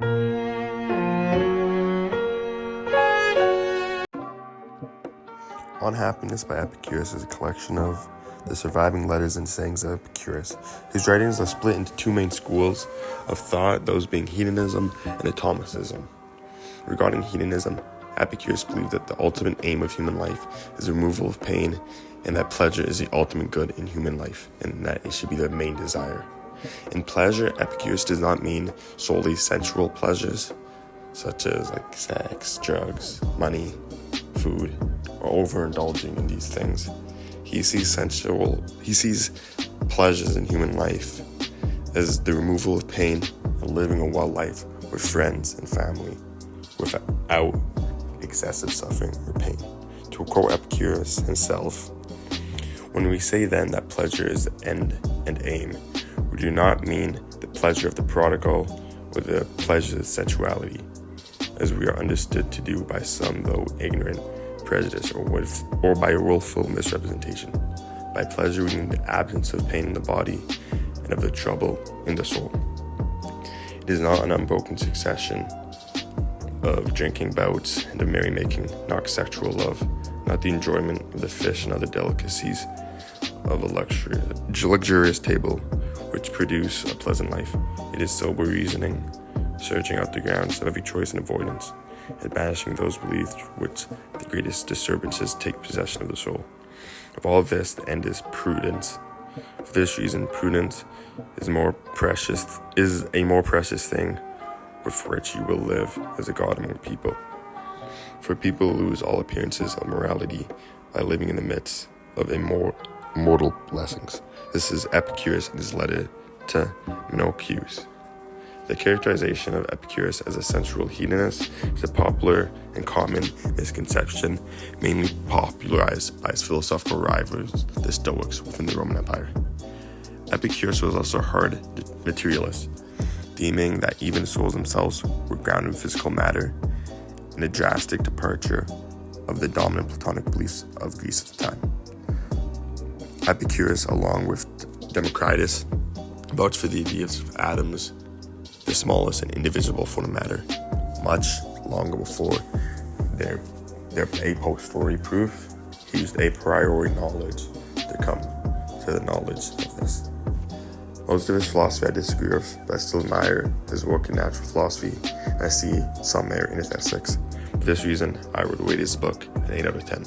On Happiness by Epicurus is a collection of the surviving letters and sayings of Epicurus. His writings are split into two main schools of thought, those being hedonism and atomicism. Regarding hedonism, Epicurus believed that the ultimate aim of human life is the removal of pain, and that pleasure is the ultimate good in human life, and that it should be the main desire. In pleasure, Epicurus does not mean solely sensual pleasures, such as like sex, drugs, money, food, or overindulging in these things. He sees pleasures in human life as the removal of pain and living a well life with friends and family without excessive suffering or pain. To quote Epicurus himself, when we say then that pleasure is the end and aim, we do not mean the pleasure of the prodigal or the pleasure of sensuality, as we are understood to do by some, though ignorant, prejudice or by a willful misrepresentation. By pleasure we mean the absence of pain in the body and of the trouble in the soul. It is not an unbroken succession of drinking bouts and of merrymaking, not sexual love, not the enjoyment of the fish and other delicacies of a luxurious table which produce a pleasant life. It is sober reasoning, searching out the grounds of every choice and avoidance, and banishing those beliefs which the greatest disturbances take possession of the soul. Of all this, the end is prudence. For this reason, prudence is a more precious thing with which you will live as a god among people. For people lose all appearances of morality by living in the midst of immortal blessings. This is Epicurus in his letter to Menocius. The characterization of Epicurus as a sensual hedonist is a popular and common misconception, mainly popularized by his philosophical rivals, the Stoics, within the Roman Empire. Epicurus was also a hard materialist, deeming that even souls themselves were grounded in physical matter, in a drastic departure of the dominant Platonic beliefs of Greece at the time. Epicurus, along with Democritus, vouched for the idea of atoms, the smallest and indivisible form of matter, much longer before their a posteriori proof. He used a priori knowledge to come to the knowledge of this. Most of his philosophy I disagree with, but I still admire his work in natural philosophy, and I see some merit in his ethics. For this reason, I would rate his book an 8 out of 10.